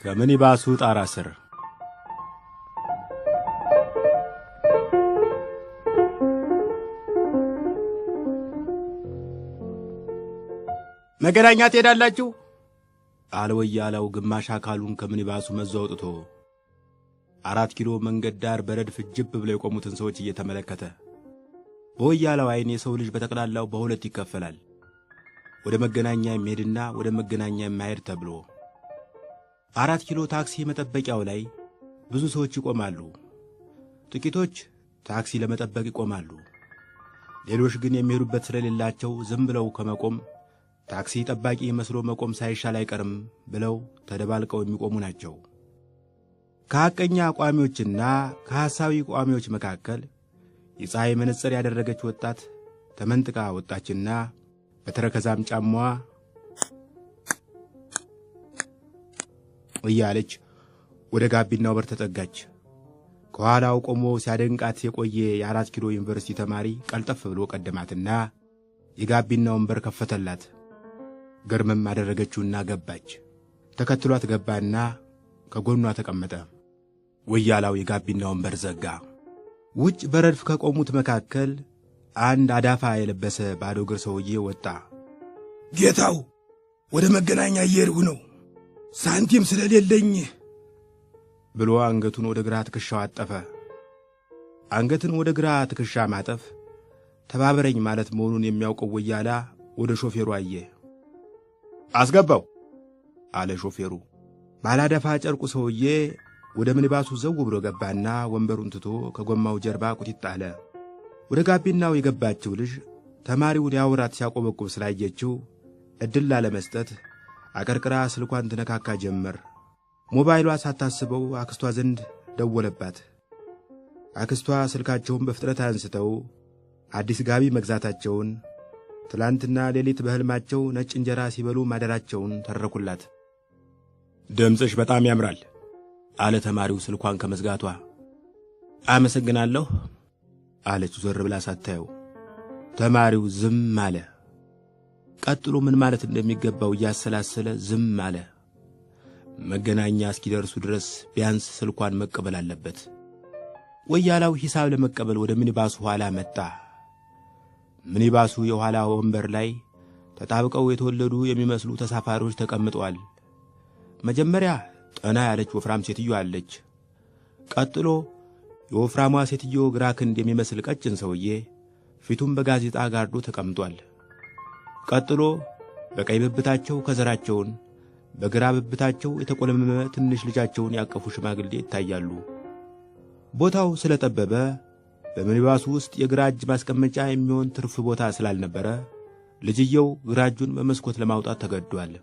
ከምኒባሱ ጣራ ስር መገናኛ ትሄዳላችሁ አለ ወያላው ግማሽ አካሉን ከምኒባሱ መዞ አውጥቶ 4 ኪሎ መንገድ ዳር በረድፍ ጅብ ብለው የቆሙትን ሰዎች እየተመለከተ። በወያላው አይን የሰው ልጅ በተቀላላው በሁለት ይከፈላል፣ ወደ መገናኛ የሚሄድና ወደ መገናኛ የማይሄድ ተብሎ። 4 ኪሎ ታክሲ መጠበቂያው ላይ ብዙ ሰዎች ይቆማሉ። ጥቂቶች ታክሲ ለመጠበቅ ይቆማሉ። ሌሎች ግን የሚሄዱበት ስለሌላቸው ዝም ብለው ከመቆም ታክሲ ጠባቂ መስሎ መቆም ሳይሻል አይቀርም ብለው ተደባልቀው የሚቆሙ ናቸው። ከሐቀኛ ቋሚዎችና ከሐሳዊ ቋሚዎች መካከል የፀሐይ መነጽር ያደረገች ወጣት ተመንጥቃ ወጣችና በተረከዛም ጫማዋ እያለች ወደ ጋቢናው በር ተጠጋች። ከኋላው ቆሞ ሲያደንቃት የቆየ የ4 ኪሎ ዩኒቨርሲቲ ተማሪ ቀልጠፍ ብሎ ቀደማትና የጋቢናውን በር ከፈተላት። ገርመም አደረገችውና ገባች። ተከትሏት ገባና ከጎኗ ተቀመጠ። ወያላው የጋቢናውን በር ዘጋ። ውጭ በረድፍ ከቆሙት መካከል አንድ አዳፋ የለበሰ ባዶ እግር ሰውዬ ወጣ። ጌታው ወደ መገናኛ እየሄድኩ ነው፣ ሳንቲም ስለሌለኝ ብሎ አንገቱን ወደ ግራ ትከሻው አጠፈ። አንገትን ወደ ግራ ትከሻ ማጠፍ ተባበረኝ ማለት መሆኑን የሚያውቀው ወያላ ወደ ሾፌሩ አየ። አስገባው አለ ሾፌሩ። ባላዳፋ ጨርቁ ሰውዬ ወደ ምኒባሱ ዘው ብሎ ገባና ወንበሩን ትቶ ከጎማው ጀርባ ቁጢጥ አለ። ወደ ጋቢናው የገባችው ልጅ ተማሪው ሊያወራት ሲያቆበቁብ ስላየችው እድል ላለመስጠት አቀርቅራ ስልኳን ትነካካ ጀመር። ሞባይሏ ሳታስበው አክስቷ ዘንድ ደወለባት። አክስቷ ስልካቸውን በፍጥነት አንስተው አዲስ ጋቢ መግዛታቸውን፣ ትላንትና ሌሊት በሕልማቸው ነጭ እንጀራ ሲበሉ ማደራቸውን ተረኩላት። ድምፅሽ በጣም ያምራል አለ ተማሪው ስልኳን ከመዝጋቷ። አመሰግናለሁ አለች ዞር ብላ ሳታየው። ተማሪው ዝም አለ። ቀጥሎ ምን ማለት እንደሚገባው እያሰላሰለ ዝም አለ። መገናኛ እስኪደርሱ ድረስ ቢያንስ ስልኳን መቀበል አለበት። ወያላው ሂሳብ ለመቀበል ወደ ሚኒባሱ ኋላ መጣ። ሚኒባሱ የኋላ ወንበር ላይ ተጣብቀው የተወለዱ የሚመስሉ ተሳፋሪዎች ተቀምጠዋል። መጀመሪያ ጠና ያለች ወፍራም ሴትዮ አለች። ቀጥሎ የወፍራሟ ሴትዮ ግራ ክንድ የሚመስል ቀጭን ሰውዬ ፊቱን በጋዜጣ ጋርዶ ተቀምጧል። ቀጥሎ በቀኝ ብብታቸው ከዘራቸውን በግራ ብብታቸው የተቆለመመ ትንሽ ልጃቸውን ያቀፉ ሽማግሌ ይታያሉ። ቦታው ስለጠበበ በሚኒባሱ ውስጥ የግራ እጅ ማስቀመጫ የሚሆን ትርፍ ቦታ ስላልነበረ ልጅየው ግራ እጁን በመስኮት ለማውጣት ተገዷል።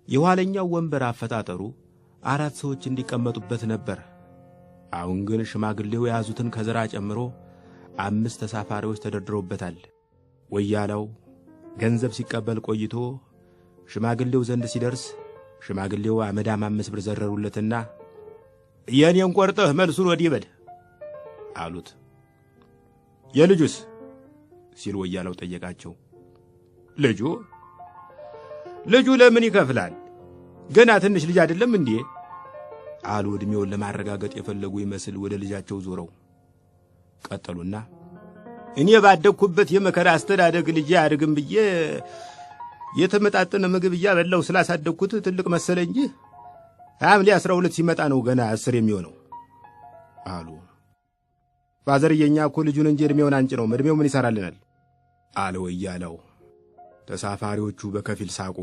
የኋለኛው ወንበር አፈጣጠሩ 4 ሰዎች እንዲቀመጡበት ነበር። አሁን ግን ሽማግሌው የያዙትን ከዘራ ጨምሮ 5 ተሳፋሪዎች ተደርድረውበታል። ወያላው ገንዘብ ሲቀበል ቆይቶ ሽማግሌው ዘንድ ሲደርስ ሽማግሌው አመዳም 5 ብር ዘረሩለትና የኔን ቆርጠህ መልሱን ወዲህ በል አሉት። የልጁስ ሲል ወያላው ጠየቃቸው። ልጁ ለምን ይከፍላል? ገና ትንሽ ልጅ አይደለም እንዴ? አሉ ዕድሜውን ለማረጋገጥ የፈለጉ ይመስል ወደ ልጃቸው ዞረው። ቀጠሉና እኔ ባደግኩበት የመከራ አስተዳደግ ልጅ አድርግም ብዬ የተመጣጠነ ምግብ እያበላው ስላሳደግኩት ትልቅ መሰለኝ እንጂ ሐምሌ 12 ሲመጣ ነው ገና 10 የሚሆነው አሉ። ፋዘርየኛ እኮ ልጁን እንጂ ዕድሜውን አንጭ ነው፣ ዕድሜው ምን ይሰራልናል አለ ወያላው። ተሳፋሪዎቹ በከፊል ሳቁ።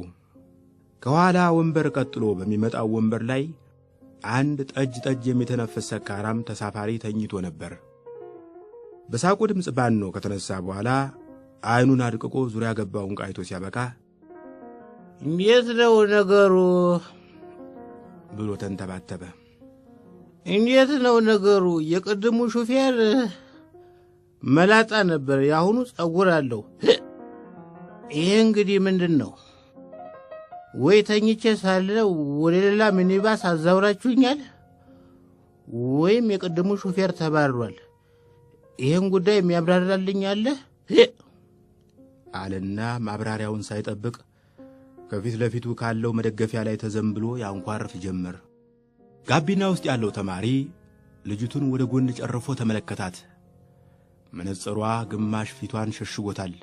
ከኋላ ወንበር ቀጥሎ በሚመጣው ወንበር ላይ አንድ ጠጅ የሚተነፈስ ሰካራም ተሳፋሪ ተኝቶ ነበር። በሳቁ ድምፅ ባኖ ከተነሳ በኋላ አይኑን አድቅቆ ዙሪያ ገባውን ቃይቶ ሲያበቃ እንዴት ነው ነገሩ ብሎ ተንተባተበ። እንዴት ነው ነገሩ? የቅድሙ ሹፌር መላጣ ነበር፣ ያሁኑ ጸጉር አለው። ይሄ እንግዲህ ምንድን ነው? ወይ ተኝቼ ሳለ ወደ ሌላ ሚኒባስ አዛውራችሁኛል፣ ወይም የቅድሙ ሹፌር ተባሯል። ይሄን ጉዳይ የሚያብራራልኝ አለ አለና ማብራሪያውን ሳይጠብቅ ከፊት ለፊቱ ካለው መደገፊያ ላይ ተዘንብሎ ያንኳርፍ ጀመር። ጋቢና ውስጥ ያለው ተማሪ ልጅቱን ወደ ጎን ጨርፎ ተመለከታት። መነጽሯ ግማሽ ፊቷን ሸሽጎታል።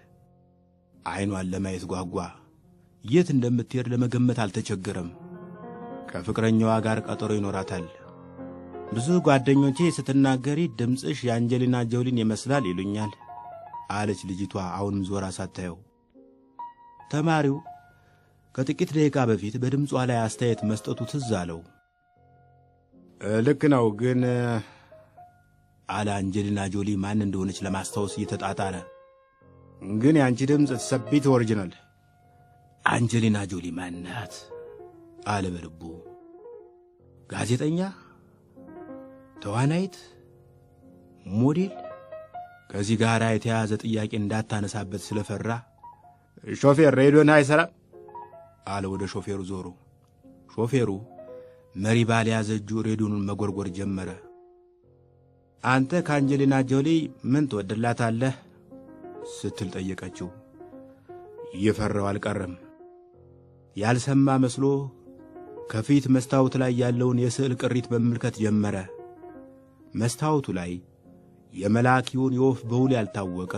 ዓይኗን ለማየት ጓጓ። የት እንደምትሄድ ለመገመት አልተቸገረም። ከፍቅረኛዋ ጋር ቀጠሮ ይኖራታል። ብዙ ጓደኞቼ ስትናገሪ ድምፅሽ የአንጀሊና ጆሊን ይመስላል ይሉኛል አለች ልጅቷ አሁንም ዞራ ሳታየው። ተማሪው ከጥቂት ደቂቃ በፊት በድምጿ ላይ አስተያየት መስጠቱ ትዝ አለው። ልክ ነው ግን አለ አንጀሊና ጆሊ ማን እንደሆነች ለማስታወስ እየተጣጣረ። ግን ያንቺ ድምፅ ተሰቢት ኦሪጂናል። አንጀሊና ጆሊ ማን ናት? አለ በልቡ። ጋዜጠኛ፣ ተዋናይት፣ ሞዴል? ከዚህ ጋር የተያዘ ጥያቄ እንዳታነሳበት ስለፈራ ሾፌር ሬዲዮን አይሰራም አለ ወደ ሾፌሩ ዞሮ። ሾፌሩ መሪ ባልያዘ እጁ ሬዲዮኑን መጎርጎር ጀመረ። አንተ ከአንጀሊና ጆሊ ምን ትወድላታለህ ስትል ጠየቀችው። እየፈራው አልቀረም። ያልሰማ መስሎ ከፊት መስታወት ላይ ያለውን የስዕል ቅሪት መመልከት ጀመረ። መስታወቱ ላይ የመልአክ ይሁን የወፍ በውል ያልታወቀ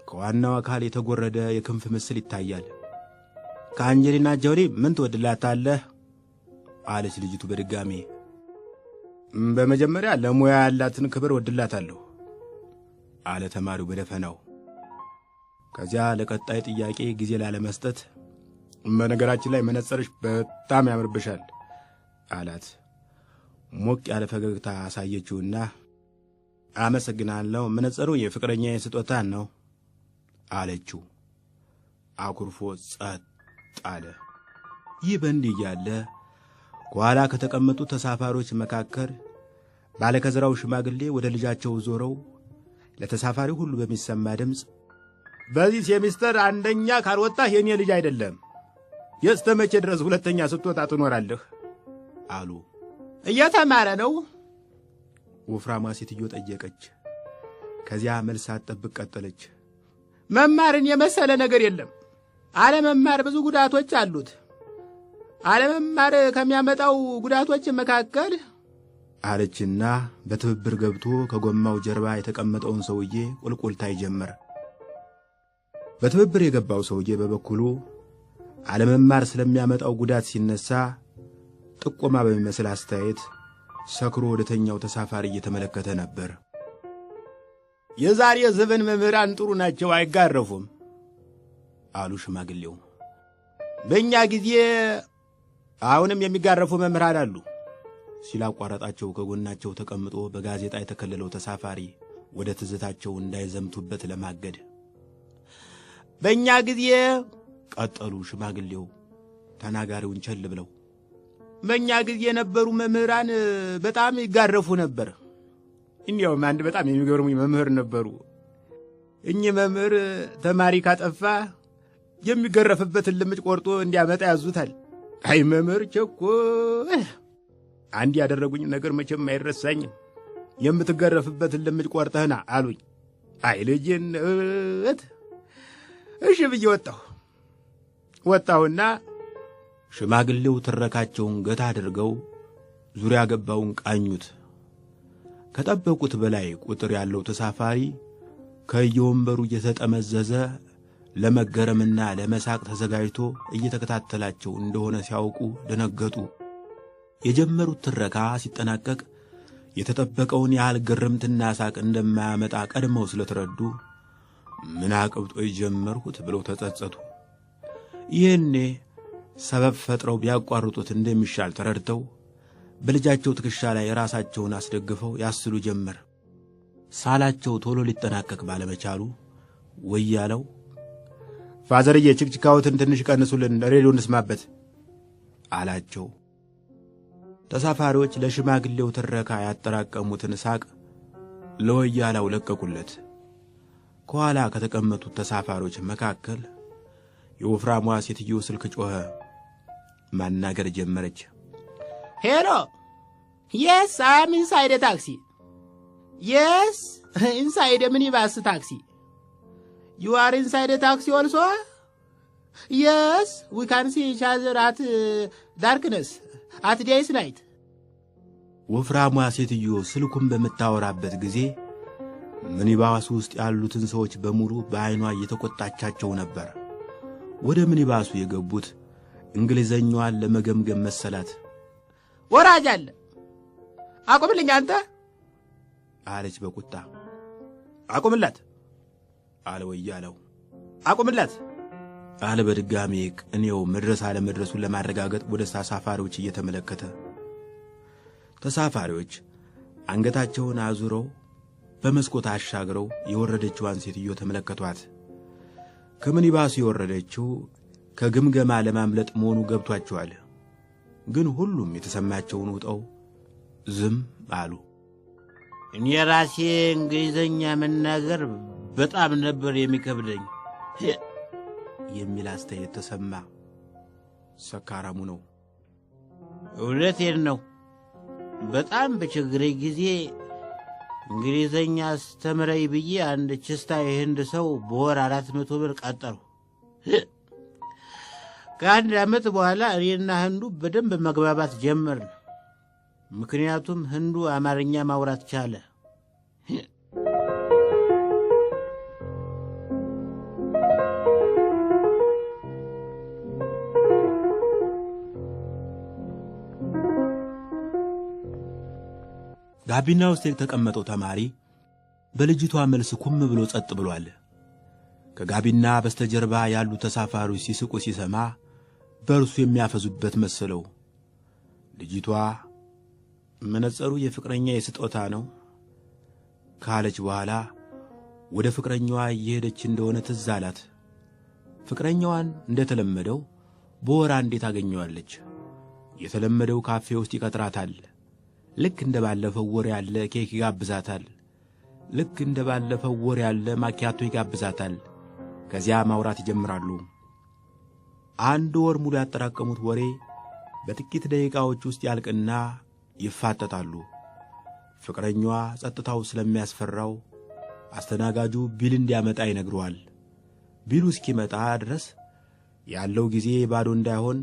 ከዋናው አካል የተጎረደ የክንፍ ምስል ይታያል። ከአንጀሊና ጆሊ ምን ትወድላታለህ አለች ልጅቱ በድጋሜ። በመጀመሪያ ለሙያ ያላትን ክብር ወድላታለሁ አለ ተማሪው በደፈናው። ከዚያ ለቀጣይ ጥያቄ ጊዜ ላለመስጠት በነገራችን ላይ መነጽርሽ በጣም ያምርብሻል አላት። ሞቅ ያለ ፈገግታ አሳየችውና አመሰግናለሁ፣ መነጽሩ የፍቅረኛዬ ስጦታ ነው አለችው። አኩርፎ ጸጥ አለ። ይህ በእንዲህ እያለ ከኋላ ከተቀመጡ ተሳፋሪዎች መካከል ባለከዘራው ሽማግሌ ወደ ልጃቸው ዞረው ለተሳፋሪ ሁሉ በሚሰማ ድምፅ በዚህ ሴሚስተር አንደኛ ካልወጣህ የኔ ልጅ አይደለም፣ የስተመቼ ድረስ ሁለተኛ ስትወጣ ትኖራለህ አሉ። እየተማረ ነው? ወፍራማ ሴትዮ ጠየቀች። ከዚያ መልስ ሳትጠብቅ ቀጠለች። መማርን የመሰለ ነገር የለም። አለመማር ብዙ ጉዳቶች አሉት። አለመማር ከሚያመጣው ጉዳቶች መካከል አለችና በትብብር ገብቶ ከጎማው ጀርባ የተቀመጠውን ሰውዬ ቁልቁልታይ ጀመረ። በትብብር የገባው ሰውዬ በበኩሉ አለመማር ስለሚያመጣው ጉዳት ሲነሳ ጥቆማ በሚመስል አስተያየት ሰክሮ ወደተኛው ተሳፋሪ እየተመለከተ ነበር። የዛሬ ዘመን መምህራን ጥሩ ናቸው፣ አይጋረፉም አሉ ሽማግሌው። በእኛ ጊዜ አሁንም የሚጋረፉ መምህራን አሉ ሲል አቋረጣቸው። ከጎናቸው ተቀምጦ በጋዜጣ የተከለለው ተሳፋሪ ወደ ትዝታቸው እንዳይዘምቱበት ለማገድ። በእኛ ጊዜ ቀጠሉ ሽማግሌው ተናጋሪውን ቸል ብለው፣ በእኛ ጊዜ የነበሩ መምህራን በጣም ይጋረፉ ነበር። እንዲያውም አንድ በጣም የሚገርሙኝ መምህር ነበሩ። እኚህ መምህር ተማሪ ካጠፋ የሚገረፍበትን ልምጭ ቆርጦ እንዲያመጣ ያዙታል። አይ መምህር ቸኮል፣ አንድ ያደረጉኝ ነገር መቼም አይረሳኝም። የምትገረፍበትን ልምጭ ቆርጠህና አሉኝ። አይ ልጅነት እሺ ብዬ ወጣሁና ሽማግሌው ትረካቸውን ገታ አድርገው ዙሪያ ገባውን ቃኙት። ከጠበቁት በላይ ቁጥር ያለው ተሳፋሪ ከየወንበሩ እየተጠመዘዘ ለመገረምና ለመሳቅ ተዘጋጅቶ እየተከታተላቸው እንደሆነ ሲያውቁ ደነገጡ። የጀመሩት ትረካ ሲጠናቀቅ የተጠበቀውን ያህል ግርምትና ሳቅ እንደማያመጣ ቀድመው ስለተረዱ ምን አቅብጦ የጀመርሁት ብለው ተጸጸቱ። ይህኔ ሰበብ ፈጥረው ቢያቋርጡት እንደሚሻል ተረድተው በልጃቸው ትከሻ ላይ ራሳቸውን አስደግፈው ያስሉ ጀመር። ሳላቸው ቶሎ ሊጠናቀቅ ባለመቻሉ ወያለው ፋዘርዬ ችክችካዎትን ትንሽ ቀንሱልን፣ ሬዲዮ እንስማበት አላቸው። ተሳፋሪዎች ለሽማግሌው ትረካ ያጠራቀሙትን ሳቅ ለወያላው ለቀቁለት። ከኋላ ከተቀመጡት ተሳፋሪዎች መካከል የወፍራሟ ሴትዮ ስልክ ጮኸ። ማናገር ጀመረች። ሄሎ፣ yes, I am inside a taxi. Yes, inside a minibus taxi. You are inside a taxi also? Yes, we can see each other at darkness, at day's night. ወፍራሟ ሴትዮ ስልኩን በምታወራበት ጊዜ ሚኒባስ ውስጥ ያሉትን ሰዎች በሙሉ በዓይኗ እየተቆጣቻቸው ነበር። ወደ ሚኒባሱ የገቡት እንግሊዘኛዋን ለመገምገም መሰላት። ወራጅ አለ፣ አቁምልኝ አንተ አለች በቁጣ። አቁምላት አለ ወያለው። አቁምላት አለ በድጋሚ ቅኔው መድረስ አለመድረሱን ለማረጋገጥ ወደ ተሳፋሪዎች እየተመለከተ። ተሳፋሪዎች አንገታቸውን አዙረው በመስኮት አሻግረው የወረደችዋን ሴትዮ ተመለከቷት። ከሚኒባሱ የወረደችው ከግምገማ ለማምለጥ መሆኑ ገብቷቸዋል። ግን ሁሉም የተሰማቸውን ውጠው ዝም አሉ። እኔ ራሴ እንግሊዘኛ መናገር በጣም ነበር የሚከብደኝ የሚል አስተያየት ተሰማ። ሰካራሙ ነው። እውነቴን ነው። በጣም በችግሬ ጊዜ እንግሊዘኛ አስተምረኝ ብዬ አንድ ችስታ የህንድ ሰው በወር 400 ብር ቀጠርሁ። ከአንድ ዓመት በኋላ እኔና ህንዱ በደንብ መግባባት ጀመርን። ምክንያቱም ህንዱ አማርኛ ማውራት ቻለ። ጋቢና ውስጥ የተቀመጠው ተማሪ በልጅቷ መልስ ኩም ብሎ ጸጥ ብሏል። ከጋቢና በስተጀርባ ያሉ ተሳፋሪዎች ሲስቁ ሲሰማ በእርሱ የሚያፈዙበት መሰለው። ልጅቷ መነጽሩ የፍቅረኛ የስጦታ ነው ካለች በኋላ ወደ ፍቅረኛዋ እየሄደች እንደሆነ ትዝ አላት። ፍቅረኛዋን እንደተለመደው በወር አንዴ ታገኘዋለች። የተለመደው ካፌ ውስጥ ይቀጥራታል። ልክ እንደ ባለፈው ወር ያለ ኬክ ይጋብዛታል። ልክ እንደ ባለፈው ወር ያለ ማኪያቶ ይጋብዛታል። ከዚያ ማውራት ይጀምራሉ። አንድ ወር ሙሉ ያጠራቀሙት ወሬ በጥቂት ደቂቃዎች ውስጥ ያልቅና ይፋጠጣሉ። ፍቅረኛዋ ጸጥታው ስለሚያስፈራው አስተናጋጁ ቢል እንዲያመጣ ይነግረዋል። ቢሉ እስኪመጣ ድረስ ያለው ጊዜ ባዶ እንዳይሆን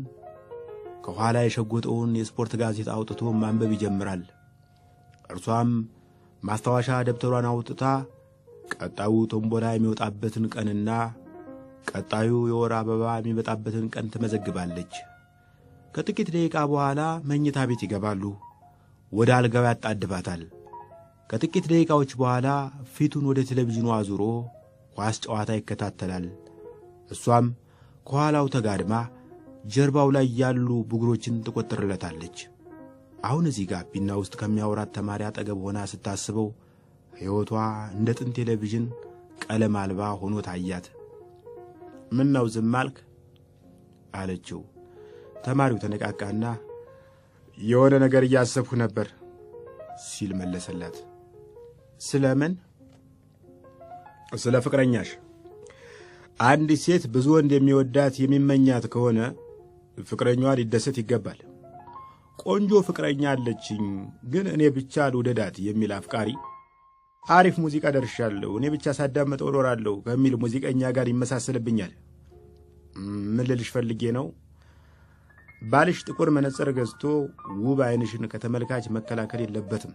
ከኋላ የሸጎጠውን የስፖርት ጋዜጣ አውጥቶ ማንበብ ይጀምራል። እርሷም ማስታወሻ ደብተሯን አውጥታ ቀጣዩ ቶምቦላ የሚወጣበትን ቀንና ቀጣዩ የወር አበባ የሚመጣበትን ቀን ትመዘግባለች። ከጥቂት ደቂቃ በኋላ መኝታ ቤት ይገባሉ። ወደ አልጋው ያጣድባታል። ከጥቂት ደቂቃዎች በኋላ ፊቱን ወደ ቴሌቪዥኑ አዙሮ ኳስ ጨዋታ ይከታተላል። እሷም ከኋላው ተጋድማ ጀርባው ላይ ያሉ ብጉሮችን ትቆጥርለታለች። አሁን እዚህ ጋቢና ውስጥ ከሚያወራት ተማሪ አጠገብ ሆና ስታስበው ሕይወቷ እንደ ጥንት ቴሌቪዥን ቀለም አልባ ሆኖ ታያት። ምን ነው ዝም አልክ አለችው። ተማሪው ተነቃቃና የሆነ ነገር እያሰብኩ ነበር ሲል መለሰላት። ስለምን? ስለ ፍቅረኛሽ። አንዲት ሴት ብዙ ወንድ የሚወዳት የሚመኛት ከሆነ ፍቅረኛዋ ሊደሰት ይገባል። ቆንጆ ፍቅረኛ አለችኝ ግን እኔ ብቻ ልውደዳት የሚል አፍቃሪ አሪፍ ሙዚቃ ደርሻለሁ እኔ ብቻ ሳዳመጠው እኖራለሁ ከሚል ሙዚቀኛ ጋር ይመሳሰልብኛል። ምን ልልሽ ፈልጌ ነው፣ ባልሽ ጥቁር መነጽር ገዝቶ ውብ ዓይንሽን ከተመልካች መከላከል የለበትም።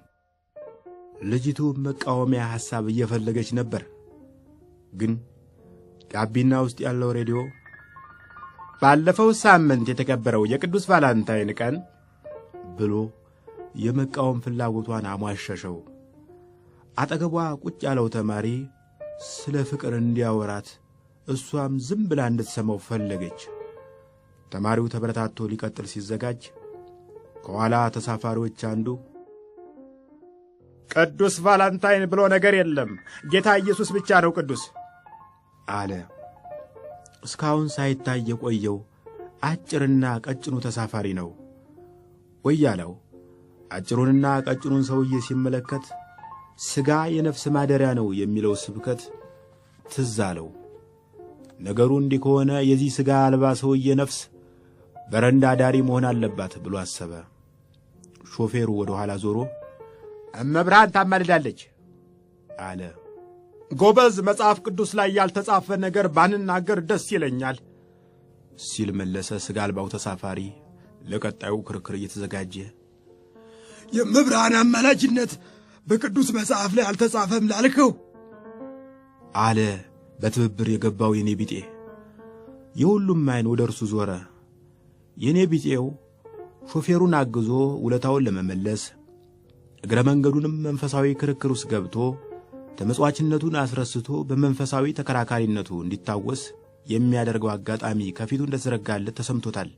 ልጅቱ መቃወሚያ ሐሳብ እየፈለገች ነበር። ግን ጋቢና ውስጥ ያለው ሬዲዮ ባለፈው ሳምንት የተከበረው የቅዱስ ቫላንታይን ቀን ብሎ የመቃወም ፍላጎቷን አሟሸሸው። አጠገቧ ቁጭ ያለው ተማሪ ስለ ፍቅር እንዲያወራት እሷም ዝም ብላ እንድትሰማው ፈለገች። ተማሪው ተበረታቶ ሊቀጥል ሲዘጋጅ ከኋላ ተሳፋሪዎች አንዱ ቅዱስ ቫላንታይን ብሎ ነገር የለም፣ ጌታ ኢየሱስ ብቻ ነው ቅዱስ አለ። እስካሁን ሳይታይ የቆየው አጭርና ቀጭኑ ተሳፋሪ ነው። ወያለው አጭሩንና ቀጭኑን ሰውዬ ሲመለከት ሥጋ የነፍስ ማደሪያ ነው የሚለው ስብከት ትዝ አለው። ነገሩ እንዲህ ከሆነ የዚህ ሥጋ አልባ ሰውዬ ነፍስ በረንዳ ዳሪ መሆን አለባት ብሎ አሰበ። ሾፌሩ ወደ ኋላ ዞሮ እመብርሃን ታማልዳለች አለ። ጎበዝ፣ መጽሐፍ ቅዱስ ላይ ያልተጻፈ ነገር ባንናገር ደስ ይለኛል ሲል መለሰ ሥጋ አልባው ተሳፋሪ ለቀጣዩ ክርክር እየተዘጋጀ። የመብርሃን አማላጅነት በቅዱስ መጽሐፍ ላይ አልተጻፈም ላልከው አለ በትብብር የገባው የኔ ቢጤ። የሁሉም ዓይን ወደ እርሱ ዞረ። የኔ ቢጤው ሾፌሩን አግዞ ውለታውን ለመመለስ እግረ መንገዱንም መንፈሳዊ ክርክር ውስጥ ገብቶ ተመጽዋችነቱን አስረስቶ በመንፈሳዊ ተከራካሪነቱ እንዲታወስ የሚያደርገው አጋጣሚ ከፊቱ እንደተዘረጋለት ተሰምቶታል።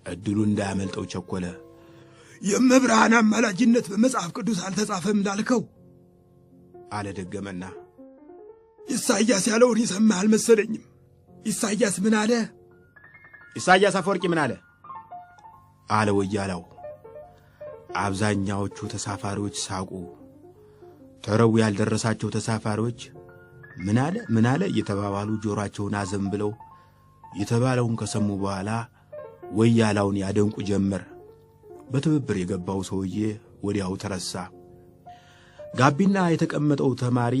ዕድሉ እንዳያመልጠው ቸኮለ። የመብርሃን አማላጅነት በመጽሐፍ ቅዱስ አልተጻፈም ላልከው አለ ደገመና። ኢሳይያስ ያለውን ይሰማህ አልመሰለኝም። ኢሳይያስ ምን አለ? ኢሳይያስ አፈወርቂ ምን አለ? አለ ወያላው። አብዛኛዎቹ ተሳፋሪዎች ሳቁ። ተረው ያልደረሳቸው ተሳፋሪዎች ምን አለ እየተባባሉ ጆሮአቸውን አዘንብለው የተባለውን ከሰሙ በኋላ ወያላውን ያደንቁ ጀመር። በትብብር የገባው ሰውዬ ወዲያው ተረሳ። ጋቢና የተቀመጠው ተማሪ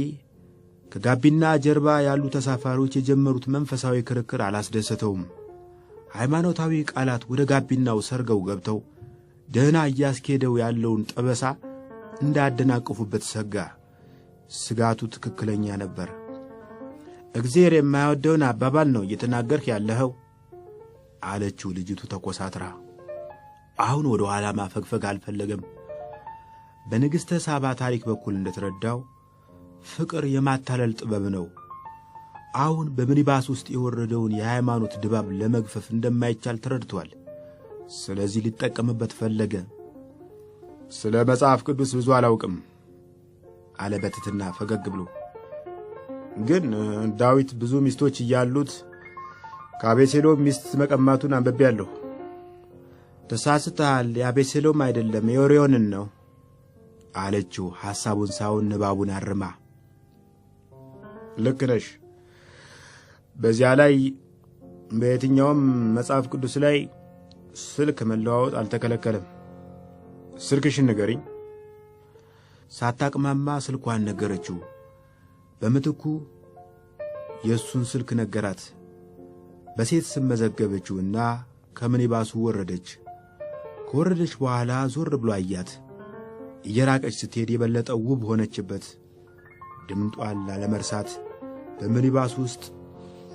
ከጋቢና ጀርባ ያሉ ተሳፋሪዎች የጀመሩት መንፈሳዊ ክርክር አላስደሰተውም። ሃይማኖታዊ ቃላት ወደ ጋቢናው ሰርገው ገብተው ደህና እያስኬደው ያለውን ጠበሳ እንዳያደናቅፉበት ሰጋ። ስጋቱ ትክክለኛ ነበር። እግዚአብሔር የማይወደውን አባባል ነው እየተናገርህ ያለኸው አለችው ልጅቱ ተኮሳትራ። አሁን ወደ ኋላ ማፈግፈግ አልፈለገም። በንግሥተ ሳባ ታሪክ በኩል እንደተረዳው ፍቅር የማታለል ጥበብ ነው። አሁን በሚኒባስ ውስጥ የወረደውን የሃይማኖት ድባብ ለመግፈፍ እንደማይቻል ተረድቷል። ስለዚህ ሊጠቀምበት ፈለገ። ስለ መጽሐፍ ቅዱስ ብዙ አላውቅም አለ በትሕትና ፈገግ ብሎ። ግን ዳዊት ብዙ ሚስቶች እያሉት ከአቤሴሎም ሚስት መቀማቱን አንብቤያለሁ። ተሳስተሃል፣ የአቤሴሎም አይደለም የኦርዮንን ነው አለችው ሐሳቡን ሳይሆን ንባቡን አርማ። ልክ ነሽ። በዚያ ላይ በየትኛውም መጽሐፍ ቅዱስ ላይ ስልክ መለዋወጥ አልተከለከለም። ስልክሽን ንገሪኝ። ሳታቅማማ ስልኳን ነገረችው። በምትኩ የእሱን ስልክ ነገራት። በሴት ስም መዘገበችውና ከምኒባሱ ወረደች። ከወረደች በኋላ ዞር ብሎ አያት። እየራቀች ስትሄድ የበለጠ ውብ ሆነችበት። ድምጧን ላለመርሳት በሚኒባስ ውስጥ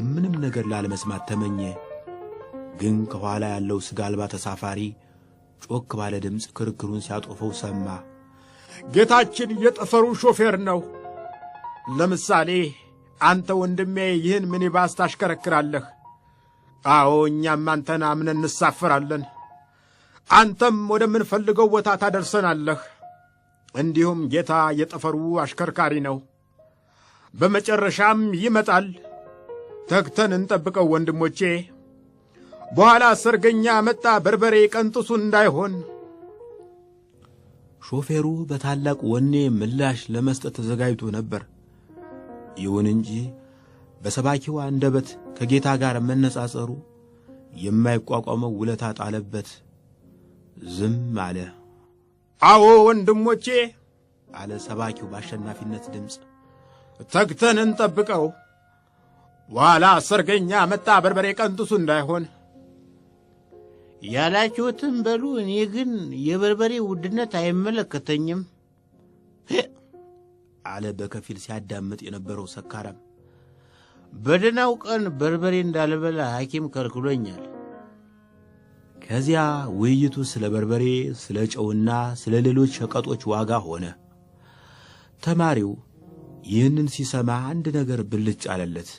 ምንም ነገር ላለመስማት ተመኘ። ግን ከኋላ ያለው ስጋ አልባ ተሳፋሪ ጮክ ባለ ድምፅ ክርክሩን ሲያጦፈው ሰማ። ጌታችን የጠፈሩ ሾፌር ነው። ለምሳሌ አንተ ወንድሜ ይህን ሚኒባስ ታሽከረክራለህ። አዎ፣ እኛም አንተን አምነን እንሳፈራለን። አንተም ወደምንፈልገው ቦታ ታደርሰናለህ። እንዲሁም ጌታ የጠፈሩ አሽከርካሪ ነው። በመጨረሻም ይመጣል። ተግተን እንጠብቀው ወንድሞቼ። በኋላ ሰርገኛ መጣ በርበሬ ቀንጥሱን እንዳይሆን። ሾፌሩ በታላቅ ወኔ ምላሽ ለመስጠት ተዘጋጅቶ ነበር። ይሁን እንጂ በሰባኪው አንደበት ከጌታ ጋር መነጻጸሩ የማይቋቋመው ውለታ ጣለበት። ዝም አለ። አዎ ወንድሞቼ አለ ሰባኪው በአሸናፊነት ድምፅ፣ ተግተን እንጠብቀው። በኋላ ሰርገኛ መጣ በርበሬ ቀንጥሱ እንዳይሆን። ያላችሁትም በሉ፣ እኔ ግን የበርበሬ ውድነት አይመለከተኝም አለ በከፊል ሲያዳምጥ የነበረው ሰካራም። በደህናው ቀን በርበሬ እንዳልበላ ሐኪም ከልክሎኛል። ከዚያ ውይይቱ ስለ በርበሬ፣ ስለ ጨውና ስለ ሌሎች ሸቀጦች ዋጋ ሆነ። ተማሪው ይህንን ሲሰማ አንድ ነገር ብልጭ አለለት።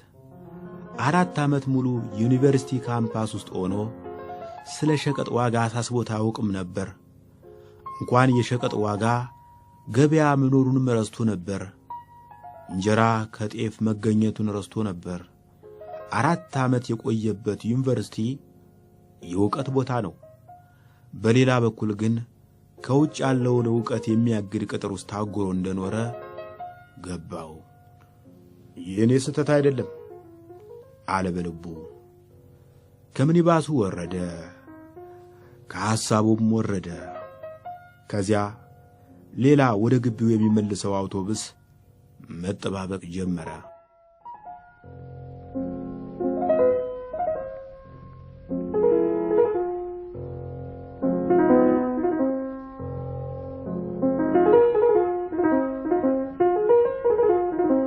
4 ዓመት ሙሉ ዩኒቨርሲቲ ካምፓስ ውስጥ ሆኖ ስለ ሸቀጥ ዋጋ አሳስቦት አያውቅም ነበር። እንኳን የሸቀጥ ዋጋ ገበያ መኖሩንም ረስቶ ነበር። እንጀራ ከጤፍ መገኘቱን ረስቶ ነበር። 4 ዓመት የቆየበት ዩኒቨርሲቲ የእውቀት ቦታ ነው። በሌላ በኩል ግን ከውጭ ያለውን ዕውቀት የሚያግድ ቅጥር ውስጥ ታጎሮ እንደኖረ ገባው። የኔ ስህተት አይደለም አለ በልቡ። ከምኒባሱ ወረደ፣ ከሐሳቡም ወረደ። ከዚያ ሌላ ወደ ግቢው የሚመልሰው አውቶቡስ መጠባበቅ ጀመረ።